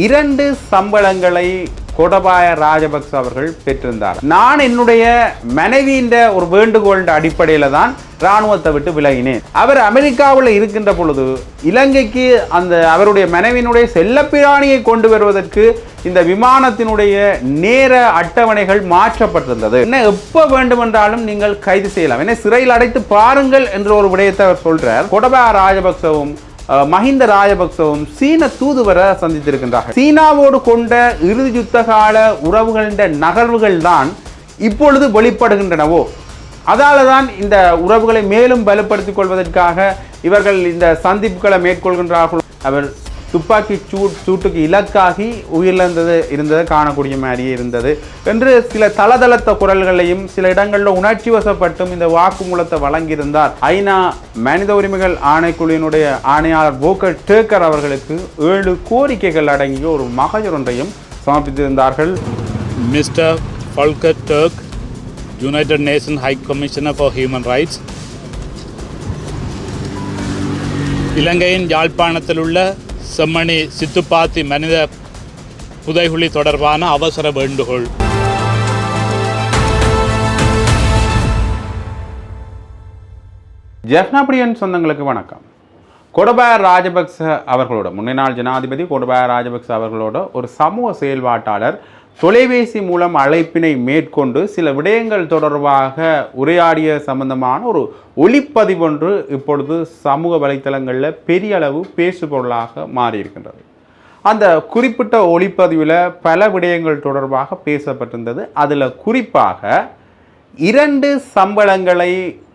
2 சம்பளங்களை கோடபாய ராஜபக்ச அவர்கள் பெற்றிருந்தார். நான் என்னுடைய மனைவியின் ஒரு வேண்டுகோள் அடிப்படையில் தான் இராணுவத்தை விட்டு விலகினேன். அவர் அமெரிக்காவில் இருக்கின்ற பொழுது இலங்கைக்கு அவருடைய மனைவியினுடைய செல்லப்பிராணியை கொண்டு வருவதற்கு இந்த விமானத்தினுடைய நேர அட்டவணைகள் மாற்றப்பட்டிருந்தது. என்ன எப்ப வேண்டுமென்றாலும் நீங்கள் கைது செய்யலாம், என்ன சிறையில் அடைத்து பாருங்கள் என்ற ஒரு விடயத்தை அவர் சொல்றார். கோடபாய ராஜபக்சவும் மஹிந்த ராஜபக்சவும் சீன தூதுவரை சந்தித்திருக்கின்றார்கள். சீனாவோடு கொண்ட இறுதி யுத்த கால உறவுகளின் நகர்வுகள் தான் இப்பொழுது வெளிப்படுகின்றனவோ, அதால தான் இந்த உறவுகளை மேலும் பலப்படுத்திக் கொள்வதற்காக இவர்கள் இந்த சந்திப்புகளை மேற்கொள்கின்றார்கள். அவர் துப்பாக்கி சூட்டுக்கு இலக்காகி இருந்ததை காணக்கூடிய மாதிரியே இருந்தது என்று சில தளதளத்த குரல்களையும் சில இடங்களில் உணர்ச்சி வசப்பட்டும் இந்த வாக்குமூலத்தை வழங்கியிருந்தார். ஐநா மனித உரிமைகள் ஆணைக்குழுவினுடைய ஆணையாளர் வோல்கர் டர்க் அவர்களுக்கு 7 கோரிக்கைகள் அடங்கிய ஒரு மகஜர் ஒன்றையும் சமர்ப்பித்திருந்தார்கள். Mister Volker Turk, United Nation High Commissioner for Human Rights, இலங்கையின் யாழ்ப்பாணத்தில் உள்ள செம்மணி சித்துப்பாத்தி மனித புதைகுழி தொடர்பான அவசர வேண்டுகோள். ஜெஃப்னாபிரியன் சொந்தங்களுக்கு வணக்கம். கோடபாய ராஜபக்ச அவர்களோட முன்னாள் ஜனாதிபதி கோடபாய ராஜபக்ச அவர்களோட ஒரு சமூக செயல்பாட்டாளர் தொலைபேசி மூலம் அழைப்பினை மேற்கொண்டு சில விடயங்கள் தொடர்பாக உரையாடிய சம்பந்தமான ஒரு ஒளிப்பதிவு ஒன்று இப்பொழுது சமூக வலைத்தளங்களில் பெரிய அளவு பேசுபொருளாக மாறியிருக்கின்றது. அந்த குறிப்பிட்ட ஒளிப்பதிவில் பல விடயங்கள் தொடர்பாக பேசப்பட்டிருந்தது. அதில் குறிப்பாக 2 சம்பளங்களை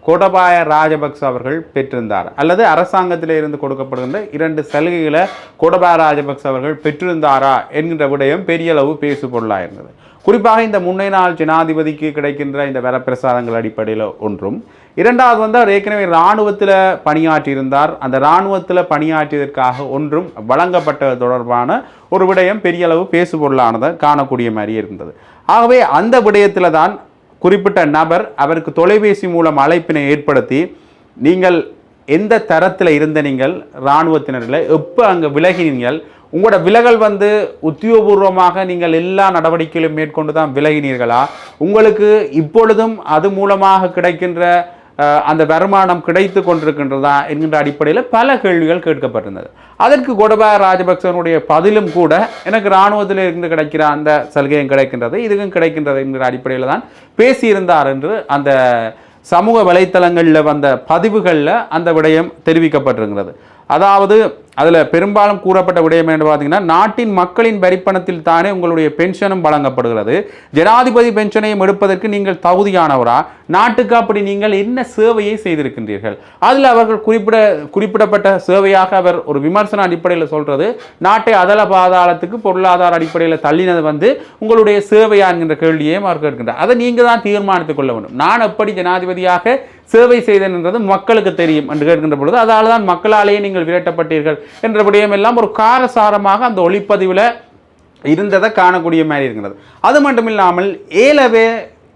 கோடபாய ராஜபக்ச அவர்கள் பெற்றிருந்தார், அல்லது அரசாங்கத்தில் இருந்து கொடுக்கப்படுகின்ற 2 சலுகைகளை கோடபாய ராஜபக்ச அவர்கள் பெற்றிருந்தாரா என்கின்ற விடயம் பெரிய அளவு பேசு பொருளாக இருந்தது. குறிப்பாக இந்த முன்னாள் ஜனாதிபதிக்கு கிடைக்கின்ற இந்த வரப்பிரசாதங்கள் அடிப்படையில் ஒன்றும், இரண்டாவது அவர் ஏற்கனவே இராணுவத்தில் பணியாற்றியிருந்தார், அந்த இராணுவத்தில் பணியாற்றியதற்காக ஒன்றும் வழங்கப்பட்டது தொடர்பான ஒரு விடயம் பெரிய அளவு பேசு பொருளானதை காணக்கூடிய மாதிரியே இருந்தது. ஆகவே அந்த விடயத்தில் தான் குறிப்பிட்ட நபர் அவருக்கு தொலைபேசி மூலம் அழைப்பினை ஏற்படுத்தி, நீங்கள் எந்த தரத்தில் இருந்த நீங்கள் இராணுவத்தினரில் எப்போ அங்கே விலகினீர்கள், உங்களோட விலகல் உத்தியோகபூர்வமாக நீங்கள் எல்லா நடவடிக்கைகளும் மேற்கொண்டு தான் விலகினீர்களா, உங்களுக்கு இப்பொழுதும் அது மூலமாக கிடைக்கின்ற அந்த வருமானம் கிடைத்து கொண்டிருக்கின்றதா என்கின்ற அடிப்படையில் பல கேள்விகள் கேட்கப்பட்டிருந்தது. அதற்கு கோடபாய ராஜபக்சனுடைய பதிலும் கூட, எனக்கு இராணுவத்தில் இருந்து கிடைக்கிற அந்த சலுகையும் கிடைக்கின்றது, இதுவும் கிடைக்கின்றது என்கிற அடிப்படையில் தான் பேசியிருந்தார் என்று அந்த சமூக வலைத்தளங்களில் வந்த பதிவுகளில் அந்த விடயம் தெரிவிக்கப்பட்டிருக்கிறது. அதாவது அதில் பெரும்பாலும் கூறப்பட்ட விடயம் என்று பார்த்தீங்கன்னா, நாட்டின் மக்களின் வரிப்பணத்தில் தானே உங்களுடைய பென்ஷனும் வழங்கப்படுகிறது, ஜனாதிபதி பென்ஷனையும் எடுப்பதற்கு நீங்கள் தகுதியானவரா, நாட்டுக்கு அப்படி நீங்கள் என்ன சேவையை செய்திருக்கின்றீர்கள். அதில் அவர்கள் குறிப்பிடப்பட்ட சேவையாக அவர் ஒரு விமர்சன அடிப்படையில் சொல்றது, நாட்டை அதல பாதாளத்துக்கு பொருளாதார அடிப்படையில் தள்ளினது உங்களுடைய சேவையா என்கின்ற கேள்வியே அவர் கேட்கின்றார். அதை நீங்கள் தான் தீர்மானித்துக் கொள்ள வேண்டும். நான் எப்படி ஜனாதிபதியாக சேவை செய்தேன் என்றது மக்களுக்கு தெரியும் என்று கேட்கின்ற பொழுது, அதால் தான் மக்களாலேயே நீங்கள் விரட்டப்பட்டீர்கள் என்ற விடயம் எல்லாம் ஒரு காரசாரமாக அந்த ஒளிப்பதிவில் இருந்ததை காணக்கூடிய மாதிரி இருக்கிறது. அது மட்டும் இல்லாமல் ஏலவே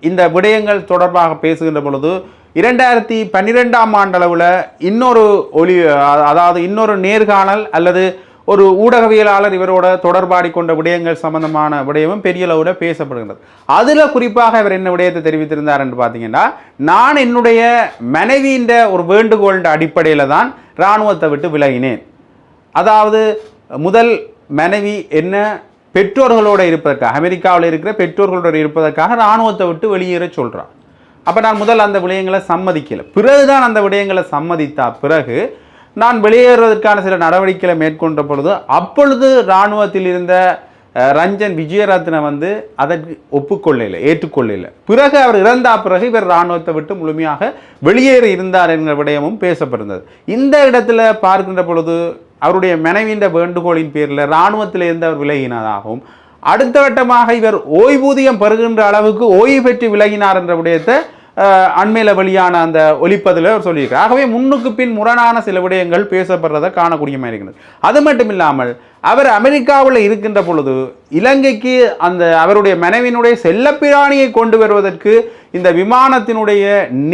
இந்த விடயங்கள் தொடர்பாக பேசுகின்ற பொழுது 2012ஆம் ஆண்டளவில் இன்னொரு நேர்காணல் அல்லது ஒரு ஊடகவியலாளர் இவரோட தொடர்பாடி கொண்ட விடயங்கள் சம்பந்தமான விடயமும் பெரிய அளவில் பேசப்படுகிறது. அதில் குறிப்பாக இவர் என்ன விடயத்தை தெரிவித்திருந்தார் என்று பார்த்தீங்கன்னா, நான் என்னுடைய மனைவியின் ஒரு வேண்டுகோள் அடிப்படையில் தான் இராணுவத்தை விட்டு விலகினேன். அதாவது முதல் மனைவி என்ன பெற்றோர்களோடு இருப்பதற்காக, அமெரிக்காவில் இருக்கிற பெற்றோர்களோடு இருப்பதற்காக இராணுவத்தை விட்டு வெளியேற சொல்கிறார். அப்போ நான் முதல் அந்த விடயங்களை சம்மதிக்கலை, பிறகுதான் அந்த விடயங்களை சம்மதித்தா பிறகு நான் வெளியேறுவதற்கான சில நடவடிக்கைகளை மேற்கொண்ட பொழுது, அப்பொழுது இராணுவத்தில் இருந்த ரஞ்சன் விஜயரத்ன அதற்கு ஏற்றுக்கொள்ளலை. பிறகு அவர் இறந்தா பிறகு இவர் இராணுவத்தை விட்டு முழுமையாக வெளியேறி இருந்தார் என்கிற விடயமும் பேசப்பட்டிருந்தது. இந்த இடத்துல பார்க்கின்ற பொழுது அவருடைய மனைவியின் வேண்டுகோளின் பேரில் இராணுவத்தில் இருந்து அவர் விலகினதாகவும், அடுத்த கட்டமாக இவர் ஓய்வூதியம் பெறுகின்ற அளவுக்கு ஓய்வு பெற்று விலகினார் என்ற விடயத்தை அண்மையில் வெளியான அந்த ஒலிப்பதில் அவர் சொல்லியிருக்கார். ஆகவே முன்னுக்கு பின் முரணான சில விடயங்கள் பேசப்படுறதை காணக்கூடிய மாதிரி இருக்கிறது. அது மட்டும் இல்லாமல் அவர் அமெரிக்காவில் இருக்கின்ற பொழுது இலங்கைக்கு அவருடைய மனைவியினுடைய செல்லப்பிராணியை கொண்டு வருவதற்கு இந்த விமானத்தினுடைய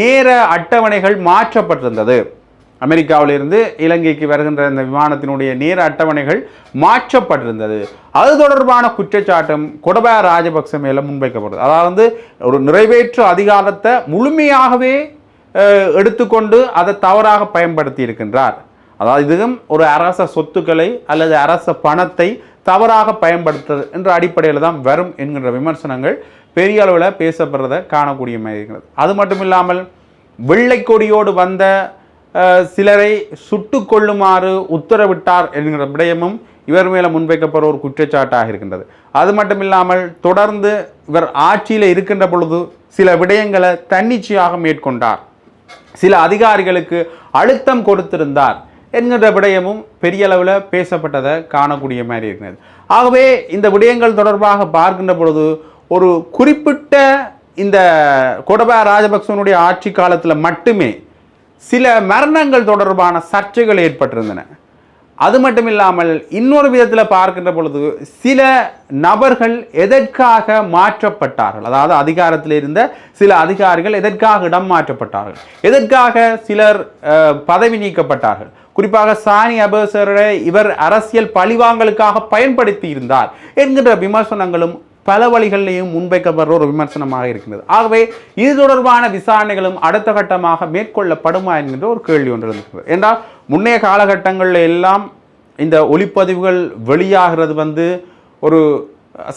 நேர அட்டவணைகள் மாற்றப்பட்டிருந்தது. அமெரிக்காவிலிருந்து இலங்கைக்கு வருகின்ற இந்த விமானத்தினுடைய நேர அட்டவணைகள் மாற்றப்பட்டிருந்தது. அது தொடர்பான குற்றச்சாட்டும் கோட்டபாய ராஜபக்ச மேலே முன்வைக்கப்படுது. அதாவது ஒரு நிறைவேற்று அதிகாரத்தை முழுமையாகவே எடுத்துக்கொண்டு அதை தவறாக பயன்படுத்தி இருக்கின்றார். அதாவது இதுவும் ஒரு அரச சொத்துக்களை அல்லது அரச பணத்தை தவறாக பயன்படுத்துறது என்ற அடிப்படையில் தான் வரும் என்கின்ற விமர்சனங்கள் பெரிய அளவில் பேசப்படுறதை காணக்கூடிய மாதிரி இருக்கிறது. அது மட்டும் இல்லாமல் வெள்ளை கொடியோடு வந்த சிலரை சுட்டு கொள்ளுமாறு உத்தரவிட்டார் என்கிற விடயமும் இவர் மேலே முன்வைக்கப்படுற ஒரு குற்றச்சாட்டாக இருக்கின்றது. அது மட்டும் இல்லாமல் தொடர்ந்து இவர் ஆட்சியில் இருக்கின்ற பொழுது சில விடயங்களை தன்னிச்சையாக மேற்கொண்டார், சில அதிகாரிகளுக்கு அழுத்தம் கொடுத்திருந்தார் என்கின்ற விடயமும் பெரிய அளவில் பேசப்பட்டதை காணக்கூடிய மாதிரி இருக்கிறது. ஆகவே இந்த விடயங்கள் தொடர்பாக பார்க்கின்ற பொழுது ஒரு குறிப்பிட்ட இந்த கோட்டபாய ராஜபக்சனுடைய ஆட்சி காலத்தில் மட்டுமே சில மரணங்கள் தொடர்பான சர்ச்சைகள் ஏற்பட்டிருந்தன. அது மட்டும் இல்லாமல் இன்னொரு விதத்தில் பார்க்கின்ற பொழுது சில நபர்கள் எதற்காக மாற்றப்பட்டார்கள், அதாவது அதிகாரத்தில் இருந்த சில அதிகாரிகள் எதற்காக இடம் மாற்றப்பட்டார்கள், எதற்காக சிலர் பதவி நீக்கப்பட்டார்கள். குறிப்பாக சானி அபேசரை இவர் அரசியல் பழிவாங்கலுக்காக பயன்படுத்தி இருந்தார் என்கின்ற விமர்சனங்களும் பல வழிகளிலேயும் முன்வைக்கப்படுற ஒரு விமர்சனமாக இருக்கிறது. ஆகவே இது தொடர்பான விசாரணைகளும் அடுத்த கட்டமாக மேற்கொள்ளப்படுமா என்கின்ற ஒரு கேள்வி ஒன்று இருக்கிறது. என்றால் முன்னைய காலகட்டங்களில் எல்லாம் இந்த ஒளிப்பதிவுகள் வெளியாகிறது ஒரு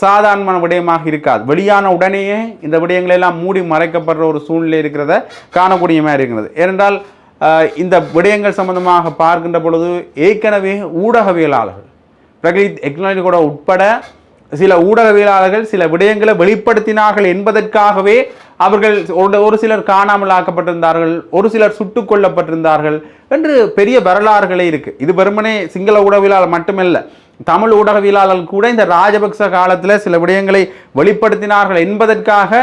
சாதாரணமான விடயமாக இருக்காது. வெளியான உடனேயே இந்த விடயங்கள் எல்லாம் மூடி மறைக்கப்படுற ஒரு சூழ்நிலை இருக்கிறத காணக்கூடிய மாதிரி இருக்கிறது. ஏனென்றால் இந்த விடயங்கள் சம்பந்தமாக பார்க்கின்ற பொழுது ஏற்கனவே ஊடகவியலாளர்கள் பிரகீத் எக்னாலஜி கூட உட்பட சில ஊடகவியலாளர்கள் சில விடயங்களை வெளிப்படுத்தினார்கள் என்பதற்காகவே அவர்கள் ஒரு சிலர் காணாமல் ஆக்கப்பட்டிருந்தார்கள், ஒரு சிலர் சுட்டுக் கொல்லப்பட்டிருந்தார்கள் என்று பெரிய வரலாறுகளே இருக்கு. இது வெறுமனே சிங்கள ஊடகவியலாளர் மட்டுமல்ல, தமிழ் ஊடகவியலாளர்கள் கூட இந்த ராஜபக்ச காலத்தில் சில விடயங்களை வெளிப்படுத்தினார்கள் என்பதற்காக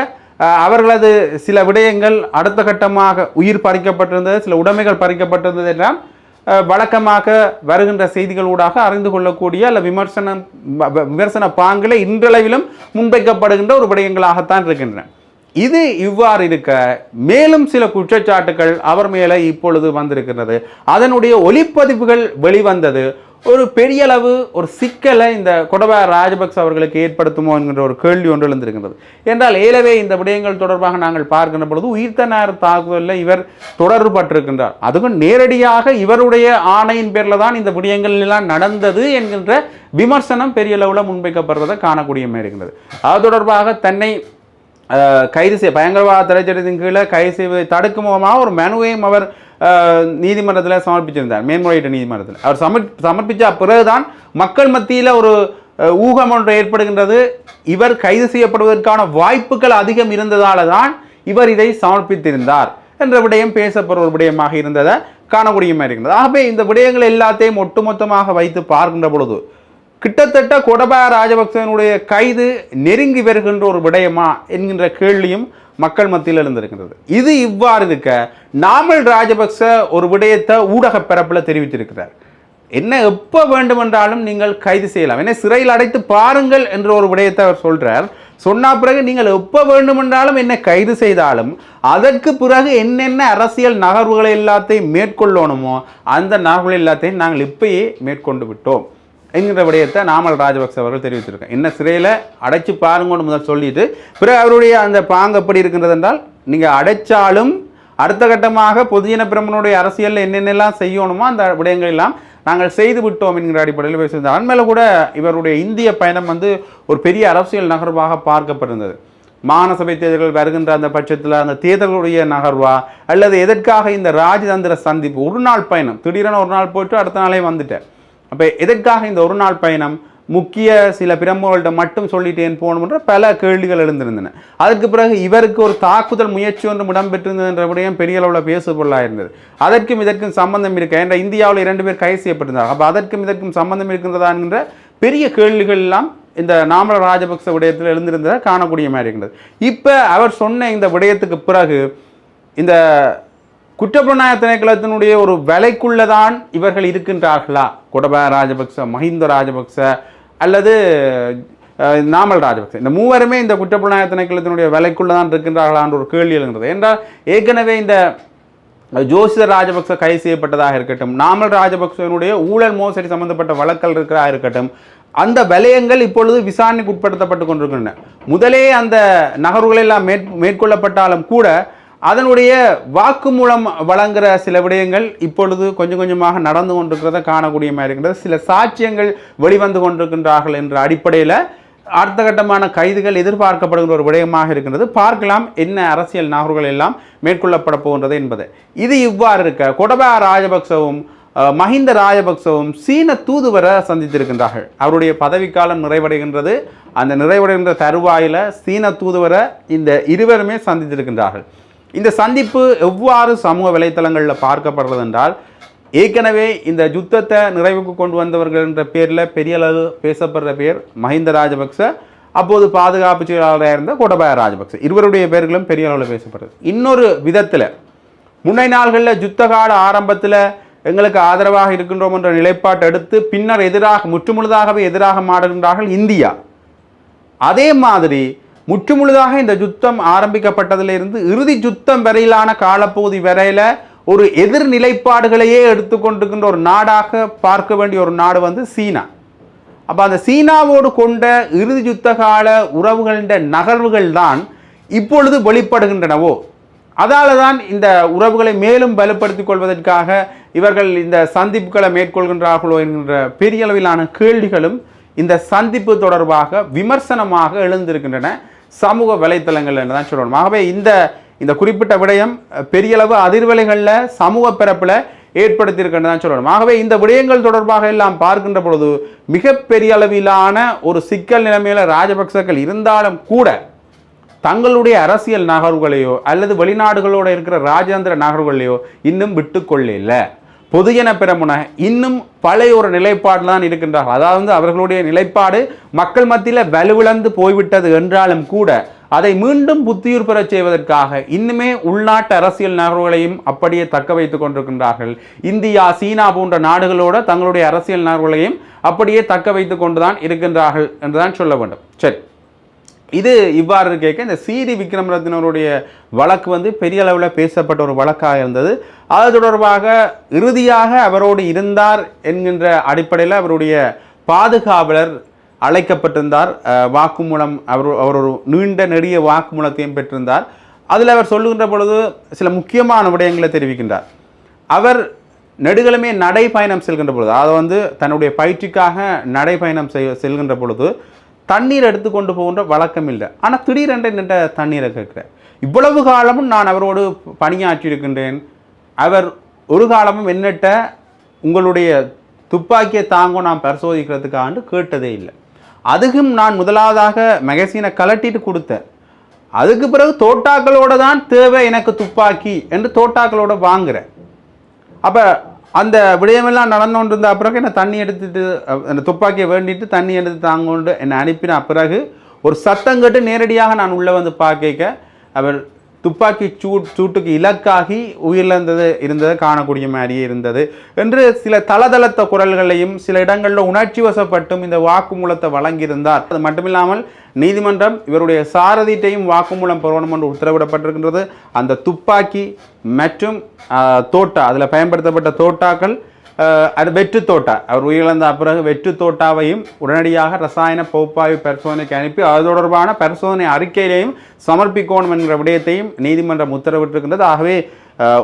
அவர்களது சில விடயங்கள் அடுத்த கட்டமாக உயிர் பறிக்கப்பட்டிருந்தது, சில உடைமைகள் பறிக்கப்பட்டிருந்தது என்றால் வழக்கமாக வருகின்ற செய்திகளூடாக அறிந்து கொள்ளக்கூடிய அல்ல விமர்சன பாங்கில் இன்றளவிலும் முன்வைக்கப்படுகின்ற ஒரு விடயங்களாகத்தான் இருக்கின்றன. இது இவ்வாறு இருக்க மேலும் சில குற்றச்சாட்டுகள் அவர் மேலே இப்பொழுது வந்திருக்கிறது. அதனுடைய ஒளிப்பதிவுகள் வெளிவந்தது ஒரு பெரிய அளவு ஒரு சிக்கலை இந்த கோட்டபாய ராஜபக்ச அவர்களுக்கு ஏற்படுத்துமோ என்கின்ற ஒரு கேள்வி ஒன்று எழுந்திருக்கின்றது. என்றால் ஏலவே இந்த விடயங்கள் தொடர்பாக நாங்கள் பார்க்கின்ற பொழுது உயிர்த்த நேர தாக்குதலில் இவர் தொடர்பட்டிருக்கின்றார். அதுவும் நேரடியாக இவருடைய ஆணையின் பேரில் தான் இந்த விடயங்கள் எல்லாம் நடந்தது என்கின்ற விமர்சனம் பெரிய அளவில் முன்வைக்கப்படுறதை காணக்கூடிய மாதிரி இருக்கின்றது. அது தொடர்பாக தன்னை கைது செய்ய பயங்கரவாத தடைச்சட்டத்தின் கீழே கைது செய்வதை தடுக்கும் மூலமாக ஒரு மனுவையும் அவர் நீதிமன்றத்தில் சமர்ப்பிச்சிருந்தார். மேன்முறையீட்டு நீதிமன்றத்தில் அவர் சமர்ப்பித்த பிறகுதான் மக்கள் மத்தியில் ஒரு ஊகம் ஒன்று ஏற்படுகின்றது. இவர் கைது செய்யப்படுவதற்கான வாய்ப்புகள் அதிகம் இருந்ததால தான் இவர் இதை சமர்ப்பித்திருந்தார் என்ற விடயம் பேசப்படுற ஒரு விடயமாக இருந்ததை காணக்கூடிய மாதிரி இருக்கின்றது. ஆகவே இந்த விடயங்கள் எல்லாத்தையும் ஒட்டுமொத்தமாக வைத்து பார்க்கின்ற பொழுது கிட்டத்தட்ட கோட்டபாய ராஜபக்சனுடைய கைது நெருங்கி வருகின்ற ஒரு விடயமா என்கின்ற கேள்வியும் மக்கள் மத்தியில் எழுந்திருக்கின்றது. இது இவ்வாறு இருக்க நாமல் ராஜபக்ச ஒரு விடயத்தை ஊடக பரப்பில் தெரிவித்திருக்கிறார். என்ன எப்போ வேண்டுமென்றாலும் நீங்கள் கைது செய்யலாம், என்ன சிறையில் அடைத்து பாருங்கள் என்ற ஒரு விடயத்தை அவர் சொல்றார். சொன்ன பிறகு நீங்கள் எப்போ வேண்டுமென்றாலும் என்ன கைது செய்தாலும் அதற்கு பிறகு என்னென்ன அரசியல் நகர்வுகளை எல்லாத்தையும் மேற்கொள்ளணுமோ அந்த நகர்வுகள் எல்லாத்தையும் நாங்கள் இப்பயே மேற்கொண்டு விட்டோம் என்கிற விடயத்தை நாமல் ராஜபக்ச அவர்கள் தெரிவித்திருக்காங்க. என்ன சிறையில் அடைச்சி பாருங்கன்னு முதல் சொல்லிட்டு பிறகு அவருடைய அந்த பாங்கு எப்படி இருக்கின்றது என்றால் நீங்கள் அடைச்சாலும் அடுத்த கட்டமாக பொதுஜன பிரமனுடைய அரசியலில் என்னென்னலாம் செய்யணுமோ அந்த விடயங்கள் எல்லாம் நாங்கள் செய்து விட்டோம் என்கிற அடிப்படையில் பேசியிருந்தார். அண்மையில் கூட இவருடைய இந்திய பயணம் ஒரு பெரிய அரசியல் நகர்வாக பார்க்கப்பட்டிருந்தது. மாகாண சபை தேர்தல்கள் வருகின்ற அந்த பட்சத்தில் அந்த தேர்தலுடைய நகர்வா அல்லது எதற்காக இந்த ராஜதந்திர சந்திப்பு ஒரு நாள் பயணம் திடீரென ஒரு நாள் போயிட்டு அடுத்த நாளே வந்துட்டேன். அப்போ எதற்காக இந்த ஒரு நாள் பயணம் முக்கிய சில பிரமுகர்கள்ட்ட மட்டும் சொல்லிட்டேன் போகணுன்ற பல கேள்விகள் எழுந்திருந்தன. அதற்கு பிறகு இவருக்கு ஒரு தாக்குதல் முயற்சி ஒன்றும் இடம்பெற்றிருந்தது என்ற விடயம் பெரிய அளவில் பேசுபொருளாக இருந்தது. அதற்கும் இதற்கும் சம்பந்தம் இருக்க என்ற இந்தியாவில் 2 பேர் கைது செய்யப்பட்டிருந்தார். அப்போ அதற்கும் இதற்கும் சம்பந்தம் இருக்கின்றதா என்கின்ற பெரிய கேள்விகள் எல்லாம் இந்த நாமல் ராஜபக்ச விடயத்தில் எழுந்திருந்ததை காணக்கூடிய மாதிரி இருக்கின்றது. இப்போ அவர் சொன்ன இந்த விடயத்துக்கு பிறகு இந்த குற்றப்புலனாய்வு திணைக்களத்தினுடைய ஒரு விலைக்குள்ளதான் இவர்கள் இருக்கின்றார்களா, கோட்டபாய ராஜபக்ச, மஹிந்த ராஜபக்ச அல்லது நாமல் ராஜபக்ச, இந்த மூவருமே இந்த குற்றப்புலனாய்வு திணைக்களத்தினுடைய விலைக்குள்ளதான் இருக்கின்றார்களான்ற ஒரு கேள்வி எழுகிறது. என்றால் ஏற்கனவே இந்த ஜோசித ராஜபக்ச கைது செய்யப்பட்டதாக இருக்கட்டும், நாமல் ராஜபக்சனுடைய ஊழல் மோசடி சம்பந்தப்பட்ட வழக்கல் இருக்கிறதாக இருக்கட்டும், அந்த வலயங்கள் இப்பொழுது விசாரணைக்கு உட்படுத்தப்பட்டு கொண்டிருக்கின்றன. முதலே அந்த நகர்வுகள் எல்லாம் மேற்கொள்ளப்பட்டாலும் கூட அதனுடைய வாக்குமூலம் வழங்குகிற சில விடயங்கள் இப்பொழுது கொஞ்சம் கொஞ்சமாக நடந்து கொண்டிருக்கிறத காணக்கூடிய மாதிரி இருக்கின்றது. சில சாட்சியங்கள் வெளிவந்து கொண்டிருக்கின்றார்கள் என்ற அடிப்படையில் அடுத்த கட்டமான கைதுகள் எதிர்பார்க்கப்படுகின்ற ஒரு விடயமாக இருக்கின்றது. பார்க்கலாம் என்ன அரசியல் நகர்வுகள் எல்லாம் மேற்கொள்ளப்பட போகின்றது என்பது. இது இவ்வாறு இருக்க கோட்டபாய ராஜபக்சவும் மஹிந்த ராஜபக்சவும் சீன தூதுவரை சந்தித்திருக்கின்றார்கள். அவருடைய பதவிக்காலம் நிறைவடைகின்றது. அந்த நிறைவடைகின்ற தருவாயில் சீன தூதுவரை இந்த இருவருமே சந்தித்திருக்கின்றார்கள். இந்த சந்திப்பு எவ்வாறு சமூக வலைத்தளங்களில் பார்க்கப்படுறது என்றால், ஏற்கனவே இந்த யுத்தத்தை நிறைவுக்கு கொண்டு வந்தவர்கள் என்ற பேரில் பெரிய அளவு பேசப்படுற பேர் மஹிந்த ராஜபக்ச, அப்போது பாதுகாப்பு செயலாளராக இருந்த கோட்டபாய ராஜபக்ச, இருவருடைய பேர்களும் பெரிய அளவில் பேசப்படுறது. இன்னொரு விதத்தில் முன்னை நாள்களில் யுத்த கால ஆரம்பத்தில் எங்களுக்கு ஆதரவாக இருக்கின்றோம் என்ற நிலைப்பாட்டை எடுத்து பின்னர் முற்றுமுழுதாகவே எதிராக மாறுகின்றார்கள் இந்தியா. அதே மாதிரி முற்றுமுழுதாக இந்த யுத்தம் ஆரம்பிக்கப்பட்டதிலிருந்து இறுதி யுத்தம் வரையிலான காலப்பகுதி வரையில ஒரு எதிர் நிலைப்பாடுகளையே எடுத்துக்கொண்டிருக்கின்ற ஒரு நாடாக பார்க்க வேண்டிய ஒரு நாடு வந்து சீனா. அப்போ அந்த சீனாவோடு கொண்ட இறுதி யுத்த கால உறவுகளின் நகர்வுகள் தான் இப்பொழுது வெளிப்படுகின்றனவோ, அதால தான் இந்த உறவுகளை மேலும் வலுப்படுத்திக் கொள்வதற்காக இவர்கள் இந்த சந்திப்புகளை மேற்கொள்கின்றார்களோ என்கின்ற பெரிய அளவிலான கேள்விகளும் இந்த சந்திப்பு தொடர்பாக விமர்சனமாக எழுந்திருக்கின்றன சமூக வலைத்தளங்கள் என்று தான் சொல்லணும். ஆகவே இந்த குறிப்பிட்ட விடயம் பெரிய அளவு அதிர்வலைகளில் சமூக பரப்பில் ஏற்படுத்தியிருக்கின்றன தான் சொல்லணும். ஆகவே இந்த விடயங்கள் தொடர்பாக எல்லாம் பார்க்கின்ற பொழுது மிகப்பெரிய அளவிலான ஒரு சிக்கல் நிலைமையில ராஜபக்சர்கள் இருந்தாலும் கூட தங்களுடைய அரசியல் நகர்வுகளையோ அல்லது வெளிநாடுகளோடு இருக்கிற ராஜேந்திர நகர்வுகளையோ இன்னும் விட்டுக்கொள்ள பொதுஜன பெரமுன இன்னும் பழைய ஒரு நிலைப்பாடு தான் இருக்கின்றார்கள். அதாவது அவர்களுடைய நிலைப்பாடு மக்கள் மத்தியில் வலுவிழந்து போய்விட்டது என்றாலும் கூட அதை மீண்டும் புத்தியூர் பெறச் செய்வதற்காக இன்னுமே உள்நாட்டு அரசியல் நகர்வுகளையும் அப்படியே தக்க வைத்துக் கொண்டிருக்கின்றார்கள். இந்தியா, சீனா போன்ற நாடுகளோடு தங்களுடைய அரசியல் நகர்வுகளையும் அப்படியே தக்க வைத்துக் கொண்டுதான் இருக்கின்றார்கள் என்றுதான் சொல்ல வேண்டும். சரி, இது இவ்வாறு கேட்க இந்த சிடி விக்ரமரத்னருடைய வழக்கு வந்து பெரிய அளவில் பேசப்பட்ட ஒரு வழக்காக இருந்தது. அது தொடர்பாக இறுதியாக அவரோடு இருந்தார் என்கின்ற அடிப்படையில் அவருடைய பாதுகாவலர் அழைக்கப்பட்டிருந்தார். வாக்குமூலம் அவர் ஒரு நீண்ட நெடிய வாக்குமூலத்தையும் பெற்றிருந்தார். அதில் அவர் சொல்லுகின்ற பொழுது சில முக்கியமான விடயங்களை தெரிவிக்கின்றார். அவர் நெடுகளுமே நடைப்பயணம் செல்கின்ற பொழுது, அதை வந்து தன்னுடைய பயிற்சிக்காக நடைப்பயணம் செல்கின்ற பொழுது தண்ணீர் எடுத்துக்கொண்டு போகின்ற வழக்கம் இல்லை. ஆனால் திடீரென்று நின்ற தண்ணீரை கேட்கிறேன். இவ்வளவு காலமும் நான் அவரோடு பணியாற்றி இருக்கின்றேன். அவர் ஒரு காலமும் என்னட்ட உங்களுடைய துப்பாக்கியை தாங்க நான் பரிசோதிக்கிறதுக்காண்டு கேட்டதே இல்லை. அதுக்கும் நான் முதலாவதாக மேகசீனை கலட்டிட்டு கொடுத்தேன். அதுக்கு பிறகு தோட்டாக்களோட தான் தேவை எனக்கு துப்பாக்கி என்று தோட்டாக்களோட வாங்குறேன். அப்போ அந்த விடயமெல்லாம் நடந்து கொண்டு இருந்த பிறகு என்னை தண்ணி எடுத்துட்டு அந்த துப்பாக்கியை வேண்டிட்டு தண்ணி எடுத்து தாங்கொண்டு என்னை அனுப்பின பிறகு ஒரு சத்தம் கேட்டு நேரடியாக நான் உள்ளே வந்து பார்க்க அவர் துப்பாக்கி சூட்டுக்கு இலக்காகி இருந்ததை காணக்கூடிய மாதிரியே இருந்தது என்று சில தளதளத்த குரல்களையும் சில இடங்களில் உணர்ச்சி வசப்பட்டும் இந்த வாக்குமூலத்தை வழங்கியிருந்தார். அது மட்டுமில்லாமல் நீதிமன்றம் இவருடைய சாரதிட்டையும் வாக்குமூலம் பெறணும் என்று உத்தரவிடப்பட்டிருக்கின்றது. அந்த துப்பாக்கி மற்றும் தோட்டா, அதில் பயன்படுத்தப்பட்ட தோட்டாக்கள், அது வெற்று தோட்டா, அவர் உயிரிழந்த பிறகு வெற்று தோட்டாவையும் உடனடியாக ரசாயன பகுப்பாய்வு பரிசோதனைக்கு அனுப்பி அது தொடர்பான பரிசோதனை அறிக்கையிலையும் சமர்ப்பிக்கணும் என்கிற விடயத்தையும் நீதிமன்றம் உத்தரவிட்டிருக்கின்றது. ஆகவே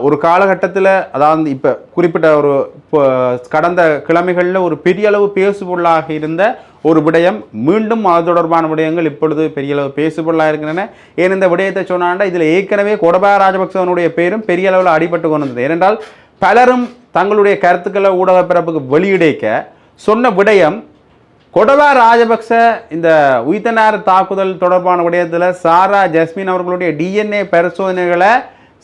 ஒரு காலகட்டத்தில், அதாவது இப்போ குறிப்பிட்ட ஒரு கடந்த கிழமைகளில் ஒரு பெரிய அளவு பேசுபொருளாக இருந்த ஒரு விடயம் மீண்டும் அது தொடர்பான விடயங்கள் இப்பொழுது பெரிய அளவு பேசுபொருளாக இருக்கின்றன. ஏன் இந்த விடயத்தை சொன்னாண்டா இதில் ஏற்கனவே கோட்டபாய ராஜபக்சவனுடைய பேரும் பெரிய அளவில் அடிபட்டு கொண்டிருந்தது. ஏனென்றால் பலரும் தங்களுடைய கருத்துக்களை ஊடக பிறப்புக்கு வெளியிடைக்க சொன்ன விடயம், கோட்டபாய ராஜபக்ச இந்த உயிர்த்தனார் தாக்குதல் தொடர்பான விடயத்தில் சாரா ஜஸ்மின் அவர்களுடைய டிஎன்ஏ பரிசோதனைகளை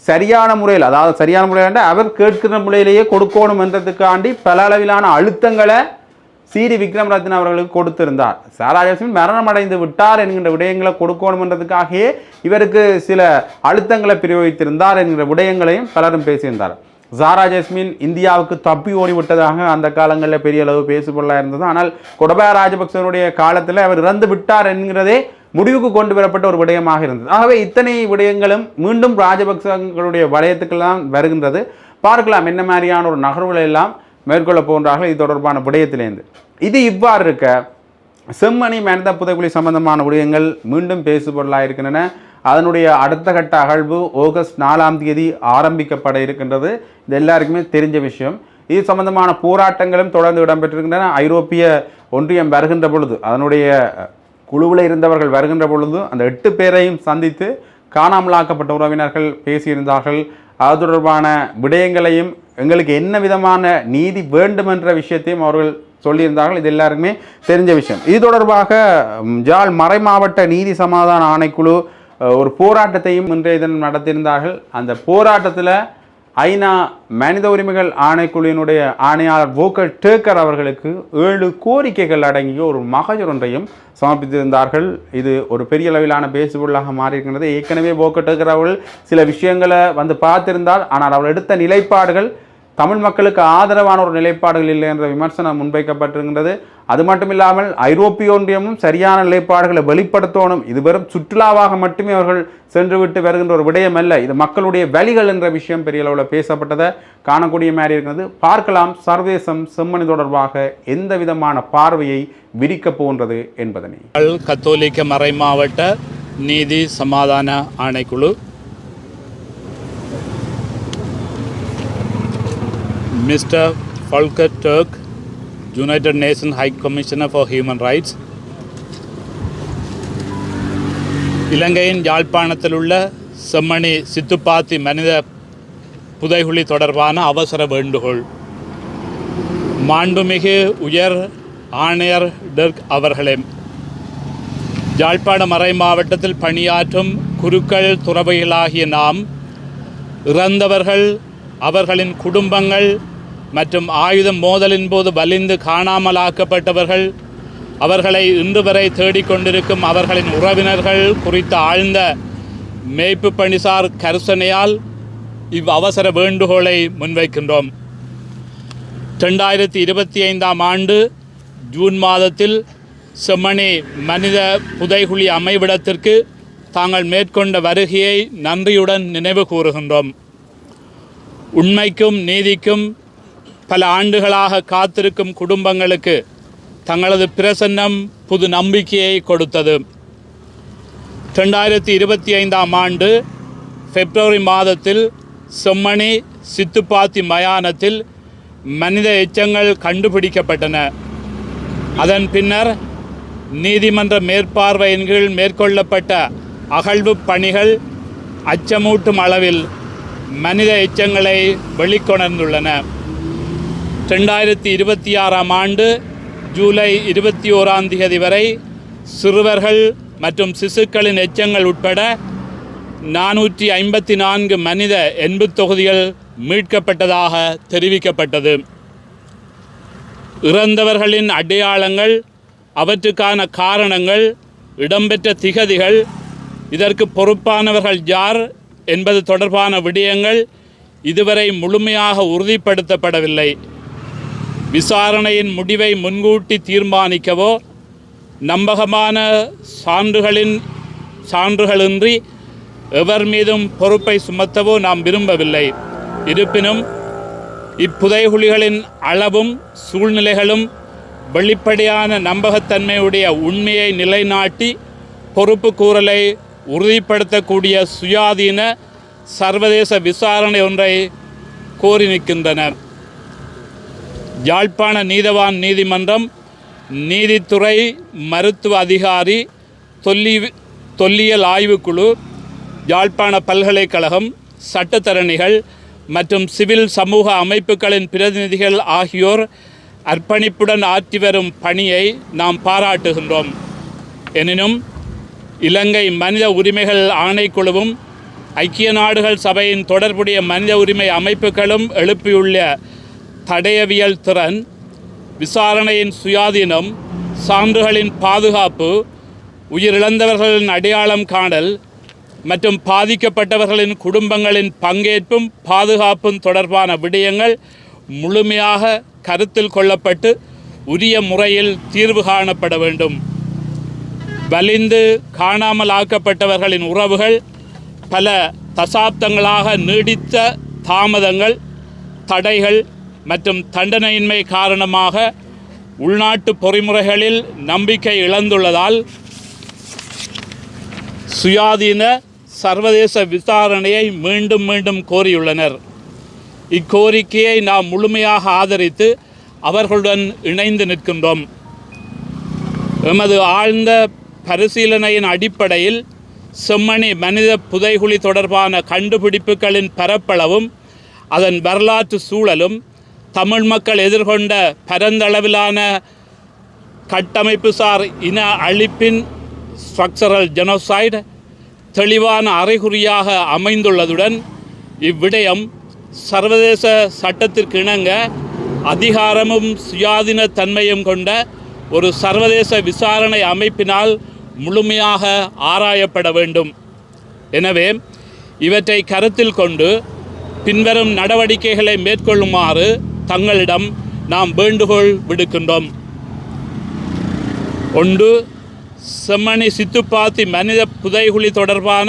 சரியான முறையில், அதாவது சரியான முறையில் அவர் கேட்கிற முறையிலேயே கொடுக்கணும் என்றதுக்காண்டி பல அளவிலான அழுத்தங்களை சிடி விக்ரமரத்ன அவர்களுக்கு கொடுத்திருந்தார். சாரா ஜஸ்மின் மரணம் அடைந்து விட்டார் என்கின்ற விடயங்களை கொடுக்கணும் என்றதுக்காகவே இவருக்கு சில அழுத்தங்களை பிரயோகித்திருந்தார் என்கிற விடயங்களையும் பலரும் பேசியிருந்தார். சாரா ஜஸ்மின் இந்தியாவுக்கு தப்பி ஓடிவிட்டதாக அந்த காலங்களில் பெரிய அளவு பேசுபொருளாக இருந்தது. ஆனால் கோட்டபாய ராஜபக்சனுடைய காலத்தில் அவர் இறந்து விட்டார் என்கிறதே முடிவுக்கு கொண்டு வரப்பட்ட ஒரு விடயமாக இருந்தது. ஆகவே இத்தனை விடயங்களும் மீண்டும் ராஜபக்சங்களுடைய வலயத்துக்கெல்லாம் வருகின்றது. பார்க்கலாம் என்ன மாதிரியான ஒரு நகர்வுகளை எல்லாம் மேற்கொள்ள போன்றார்கள் இது தொடர்பான விடயத்திலேருந்து. இது இவ்வாறு இருக்க செம்மணி மனித புதைக்குழி சம்பந்தமான விடயங்கள் மீண்டும் பேசுபொருளாக இருக்கின்றன. அதனுடைய அடுத்த கட்ட அகழ்வு ஆகஸ்ட் 4ஆம் தேதி ஆரம்பிக்கப்பட இருக்கின்றது. இது எல்லாருக்குமே தெரிஞ்ச விஷயம். இது சம்பந்தமான போராட்டங்களும் தொடர்ந்து இடம்பெற்றிருக்கின்றன. ஐரோப்பிய ஒன்றியம் வருகின்ற பொழுது அதனுடைய குழுவில் இருந்தவர்கள் வருகின்ற பொழுது அந்த 8 பேரையும் சந்தித்து காணாமலாக்கப்பட்ட உறவினர்கள் பேசியிருந்தார்கள். அது தொடர்பான விடயங்களையும் எங்களுக்கு என்ன விதமான நீதி வேண்டும் என்ற விஷயத்தையும் அவர்கள் சொல்லியிருந்தார்கள். இது எல்லாருக்குமே தெரிஞ்ச விஷயம். இது தொடர்பாக ஜாழ் மறைமாவட்ட நீதி சமாதான ஆணைக்குழு ஒரு போராட்டத்தையும் இன்றைய தினம் நடத்தியிருந்தார்கள். அந்த போராட்டத்தில் ஐநா மனித உரிமைகள் ஆணைக்குழுவினுடைய ஆணையாளர் வோக்கர் டேக்கர் அவர்களுக்கு 7 கோரிக்கைகள் அடங்கிய ஒரு மகஜர் ஒன்றையும் சமர்ப்பித்திருந்தார்கள். இது ஒரு பெரிய அளவிலான பேசுபொருளாக மாறியிருக்கின்றது. ஏற்கனவே வோக்கர் டேக்கர் அவர்கள் சில விஷயங்களை பார்த்திருந்தால், ஆனால் அவர் எடுத்த நிலைப்பாடுகள் தமிழ் மக்களுக்கு ஆதரவான ஒரு நிலைப்பாடுகள் இல்லை என்ற விமர்சனம் முன்வைக்கப்பட்டிருக்கின்றது. அது மட்டுமில்லாமல் ஐரோப்பிய ஒன்றியமும் சரியான நிலைப்பாடுகளை வெளிப்படுத்தணும். இது வெறும் சுற்றுலாவாக மட்டுமே அவர்கள் சென்றுவிட்டு வருகின்ற ஒரு விடயம் அல்ல, இது மக்களுடைய வழிகள் என்ற விஷயம் பெரிய அளவில் பேசப்பட்டதை காணக்கூடிய மாதிரி இருக்கிறது. பார்க்கலாம் சர்வதேசம் செம்மணி தொடர்பாக எந்த விதமான பார்வையை விரிக்க போன்றது என்பதனை. கத்தோலிக்க மறைமாவட்ட நீதி சமாதான ஆணைக்குழு Mr. Volker Turk, United Nations High Commissioner for Human Rights, இலங்கையின் யாழ்ப்பாணத்தில் உள்ள செம்மணி சித்துப்பாத்தி மனித புதைகுழி தொடர்பான அவசர வேண்டுகோள். மாண்புமிகு உயர் ஆணையர் டெர்க் அவர்களே, யாழ்ப்பாண மறை மாவட்டத்தில் பணியாற்றும் குருக்கள் துறவிகளாகிய நாம் இறந்தவர்கள், அவர்களின் குடும்பங்கள் மற்றும் ஆயுத மோதலின் போது வலிந்து காணாமலாக்கப்பட்டவர்கள், அவர்களை இன்று வரை தேடிக்கொண்டிருக்கும் அவர்களின் உறவினர்கள் குறித்த ஆழ்ந்த மேய்ப்பு பணிசார் கருசனையால் இவ் அவசர வேண்டுகோளை முன்வைக்கின்றோம். 2025ஆம் ஆண்டு ஜூன் மாதத்தில் செம்மணி மனித புதைகுழி அமைவிடத்திற்கு தாங்கள் மேற்கொண்ட வருகையை நன்றியுடன் நினைவு கூறுகின்றோம். உண்மைக்கும் நீதிக்கும் பல ஆண்டுகளாக காத்திருக்கும் குடும்பங்களுக்கு தங்களது பிரசன்னம் புது நம்பிக்கையை கொடுத்தது. 2025ஆம் ஆண்டு பிப்ரவரி மாதத்தில் செம்மணி சித்துப்பாத்தி மயானத்தில் மனித எச்சங்கள் கண்டுபிடிக்கப்பட்டன. அதன் பின்னர் நீதிமன்ற மேற்பார்வையின் கீழ் மேற்கொள்ளப்பட்ட அகழ்வு பணிகள் அச்சமூட்டும் அளவில் மனித எச்சங்களை வெளிக்கொணர்ந்துள்ளன. 2026ஆம் ஆண்டு ஜூலை 21ஆம் தேதி வரை சிறுவர்கள் மற்றும் சிசுக்களின் எச்சங்கள் உட்பட 454 மனித எண்பு தொகுதிகள் மீட்கப்பட்டதாக தெரிவிக்கப்பட்டது. இறந்தவர்களின் அடையாளங்கள், அவற்றுக்கான காரணங்கள், இடம்பெற்ற திகதிகள், இதற்கு பொறுப்பானவர்கள் யார் என்பது தொடர்பான விடயங்கள் இதுவரை முழுமையாக உறுதிப்படுத்தப்படவில்லை. விசாரணையின் முடிவை முன்கூட்டி தீர்மானிக்கவோ நம்பகமான சான்றுகளின்றி எவர் மீதும் பொறுப்பை சுமத்தவோ நாம் விரும்பவில்லை. இருப்பினும் இப்புதைகுழிகளின் அளவும் சூழ்நிலைகளும் வெளிப்படையான நம்பகத்தன்மையுடைய உண்மையை நிலைநாட்டி பொறுப்பு கூறலை உறுதிப்படுத்தக்கூடிய சுயாதீன சர்வதேச விசாரணை ஒன்றை கோரி நிற்கின்றன. யாழ்ப்பாண நீதவான் நீதிமன்றம், நீதித்துறை, மருத்துவ அதிகாரி, தொல்லியல் ஆய்வுக்குழு, யாழ்ப்பாண பல்கலைக்கழகம், சட்டத்தரணிகள் மற்றும் சிவில் சமூக அமைப்புகளின் பிரதிநிதிகள் ஆகியோர் அர்ப்பணிப்புடன் ஆற்றி வரும் பணியை நாம் பாராட்டுகின்றோம். எனினும் இலங்கை மனித உரிமைகள் ஆணைக்குழுவும் ஐக்கிய நாடுகள் சபையின் தொடர்புடைய மனித உரிமை அமைப்புகளும் எழுப்பியுள்ள தடயவியல் திறன், விசாரணையின் சுயாதீனம், சான்றுகளின் பாதுகாப்பு, உயிரிழந்தவர்களின் அடையாளம் காணல் மற்றும் பாதிக்கப்பட்டவர்களின் குடும்பங்களின் பங்கேற்பும் பாதுகாப்பும் தொடர்பான விடயங்கள் முழுமையாக கருத்தில் கொள்ளப்பட்டு உரிய முறையில் தீர்வு காணப்பட வேண்டும். வலிந்து காணாமல் ஆக்கப்பட்டவர்களின் உறவுகள் பல தசாப்தங்களாக நீடித்த தாமதங்கள், தடைகள் மற்றும் தண்டனையின்மை காரணமாக உள்நாட்டு பொறிமுறைகளில் நம்பிக்கை இழந்துள்ளதால் சுயாதீன சர்வதேச விசாரணையை மீண்டும் மீண்டும் கோரியுள்ளனர். இக்கோரிக்கையை நாம் முழுமையாக ஆதரித்து அவர்களுடன் இணைந்து நிற்கின்றோம். எமது ஆழ்ந்த பரிசீலனையின் அடிப்படையில் செம்மணி மனித புதைகுழி தொடர்பான கண்டுபிடிப்புகளின் பரப்பளவும் அதன் வரலாற்று சூழலும் தமிழ் மக்கள் எதிர்கொண்ட பரந்தளவிலான கட்டமைப்புசார் இன அழிப்பின் ஸ்ட்ரக்சரல் ஜெனோசைடு தெளிவான அறிகுறியாக அமைந்துள்ளதுடன் இவ்விடயம் சர்வதேச சட்டத்திற்கு இணங்க அதிகாரமும் சுயாதீன தன்மையும் கொண்ட ஒரு சர்வதேச விசாரணை அமைப்பினால் முழுமையாக ஆராயப்பட வேண்டும். எனவே இவற்றை கருத்தில் கொண்டு பின்வரும் நடவடிக்கைகளை மேற்கொள்ளுமாறு தங்களிடம் நாம் வேண்டுகோள் விடுக்கின்றோம். 1. செம்மணி சித்துப்பாத்தி மனித புதைகுழி தொடர்பான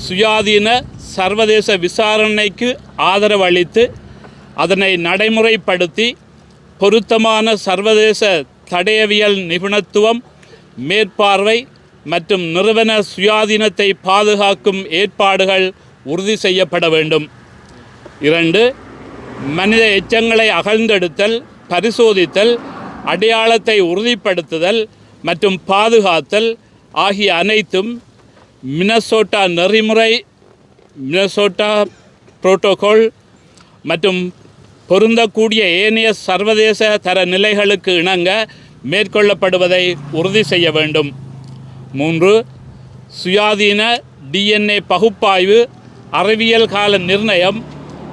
சுயாதீன சர்வதேச விசாரணைக்கு ஆதரவு அளித்து அதனை நடைமுறைப்படுத்தி பொருத்தமான சர்வதேச தடயவியல் நிபுணத்துவம், மேற்பார்வை மற்றும் நிறுவன சுயாதீனத்தை பாதுகாக்கும் ஏற்பாடுகள் உறுதி செய்யப்பட வேண்டும். 2. மனித எச்சங்களை அகழ்ந்தெடுத்தல், பரிசோதித்தல், அடையாளத்தை உறுதிப்படுத்துதல் மற்றும் பாதுகாத்தல் ஆகிய அனைத்தும் மினசோட்டா நெறிமுறை, மினசோட்டா புரோட்டோகால் மற்றும் பொருந்தக்கூடிய ஏனைய சர்வதேச தர நிலைகளுக்கு இணங்க மேற்கொள்ளப்படுவதை உறுதி செய்ய வேண்டும். 3. சுயாதீன DNA பகுப்பாய்வு, அறிவியல் கால நிர்ணயம்,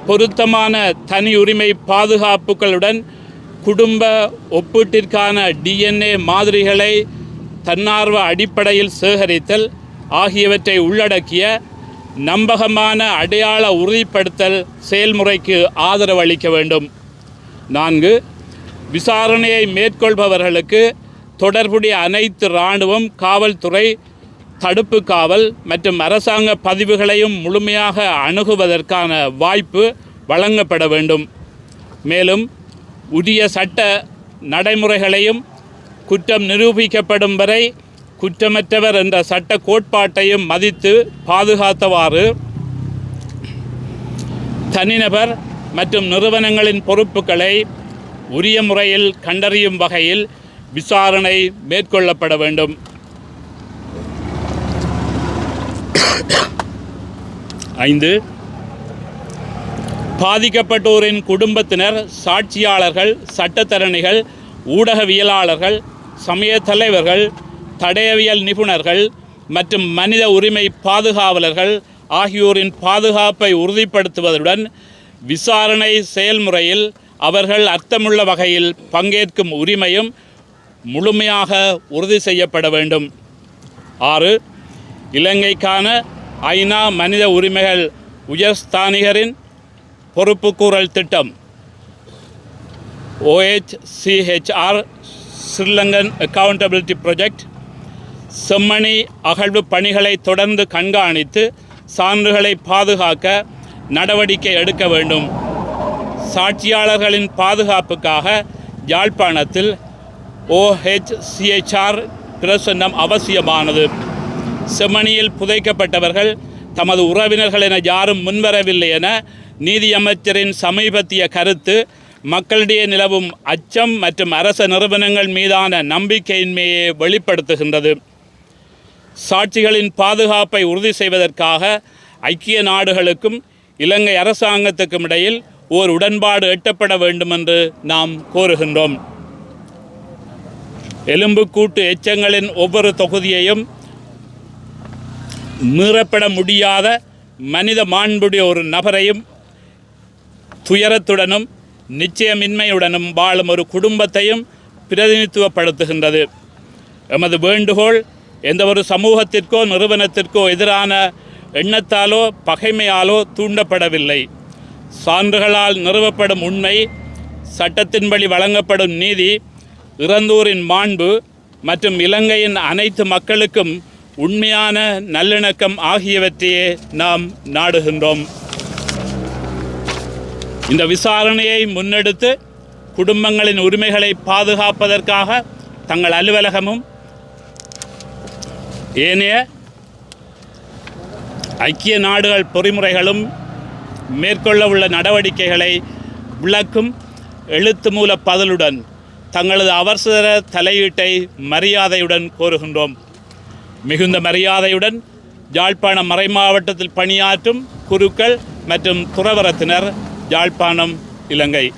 பொருத்தமான தனி உரிமை பாதுகாப்புகளுடன் குடும்ப ஒப்பீட்டிற்கான DNA மாதிரிகளை தன்னார்வ அடிப்படையில் சேகரித்தல் ஆகியவற்றை உள்ளடக்கிய நம்பகமான அடையாள உறுதிப்படுத்தல் செயல்முறைக்கு ஆதரவு அளிக்க வேண்டும். 4. விசாரணையை மேற்கொள்பவர்களுக்கு தொடர்புடைய அனைத்து இராணுவம், காவல்துறை, தடுப்பு காவல் மற்றும் அரசாங்க பதிவுகளையும் முழுமையாக அணுகுவதற்கான வாய்ப்பு வழங்கப்பட வேண்டும். மேலும் உரிய சட்ட நடைமுறைகளையும் குற்றம் நிரூபிக்கப்படும் வரை குற்றமற்றவர் என்ற சட்ட கோட்பாட்டையும் மதித்து பாதுகாத்தவாறு தனிநபர் மற்றும் நிறுவனங்களின் பொறுப்புகளை உரிய முறையில் கண்டறியும் வகையில் விசாரணை மேற்கொள்ளப்பட வேண்டும். 5. பாதிக்கப்பட்டோரின் குடும்பத்தினர், சாட்சியாளர்கள், சட்டத்தரணிகள், ஊடகவியலாளர்கள், சமய தலைவர்கள், தடயவியல் நிபுணர்கள் மற்றும் மனித உரிமை பாதுகாவலர்கள் ஆகியோரின் பாதுகாப்பை உறுதிப்படுத்துவதுடன் விசாரணை செயல்முறையில் அவர்கள் அர்த்தமுள்ள வகையில் பங்கேற்கும் உரிமையும் முழுமையாக உறுதி செய்யப்பட வேண்டும். 6. இலங்கைக்கான ஐநா மனித உரிமைகள் உயர்ஸ்தானிகரின் பொறுப்புக்கூறல் திட்டம் OHCHR Sri Lankan accountability project Chemmani அகழ்வு பணிகளை தொடர்ந்து கண்காணித்து சான்றுகளை பாதுகாக்க நடவடிக்கை எடுக்க வேண்டும். சாட்சியாளர்களின் பாதுகாப்புக்காக யாழ்ப்பாணத்தில் OHCHR பிரசன்னம் அவசியமானது. செம்மணியில் புதைக்கப்பட்டவர்கள் தமது உறவினர்கள் என யாரும் முன்வரவில்லை என நீதியமைச்சரின் சமீபத்திய கருத்து மக்களிடையே நிலவும் அச்சம் மற்றும் அரச நிறுவனங்கள் மீதான நம்பிக்கையின்மையை வெளிப்படுத்துகின்றது. சாட்சிகளின் பாதுகாப்பை உறுதி செய்வதற்காக ஐக்கிய நாடுகளுக்கும் இலங்கை அரசாங்கத்துக்கும் இடையில் ஓர் உடன்பாடு எட்டப்பட வேண்டும் என்று நாம் கோருகின்றோம். எலும்புக்கூட்டு எச்சங்களின் ஒவ்வொரு தொகுதியையும் மீறப்பட முடியாத மனித மாண்புடைய ஒரு நபரையும் துயரத்துடனும் நிச்சயமின்மையுடனும் வாழும் ஒரு குடும்பத்தையும் பிரதிநிதித்துவப்படுத்துகின்றது. எமது வேண்டுகோள் எந்த ஒரு சமூகத்திற்கோ நிறுவனத்திற்கோ எதிரான எண்ணத்தாலோ பகைமையாலோ தூண்டப்படவில்லை. சான்றுகளால் நிறுவப்படும் உண்மை, சட்டத்தின்படி வழங்கப்படும் நீதி, இறந்தோரின் மாண்பு, மற்றும் இலங்கையின் அனைத்து மக்களுக்கும் உண்மையான நல்லிணக்கம் ஆகியவற்றையே நாம் நாடுகின்றோம். இந்த விசாரணையை முன்னெடுத்து குடும்பங்களின் உரிமைகளை பாதுகாப்பதற்காக தங்கள் அலுவலகமும் ஏனைய ஐக்கிய நாடுகள் பொறிமுறைகளும் மேற்கொள்ள உள்ள நடவடிக்கைகளை விளக்கும் எழுத்து மூல பதிலுடன் தங்களது அவசர தலையீட்டை மரியாதையுடன் கோருகின்றோம். மிகுந்த மரியாதையுடன் யாழ்ப்பாணம் மறைமாவட்டத்தில் பணியாற்றும் குருக்கள் மற்றும் துறவரத்தினர், யாழ்ப்பாணம், இலங்கை.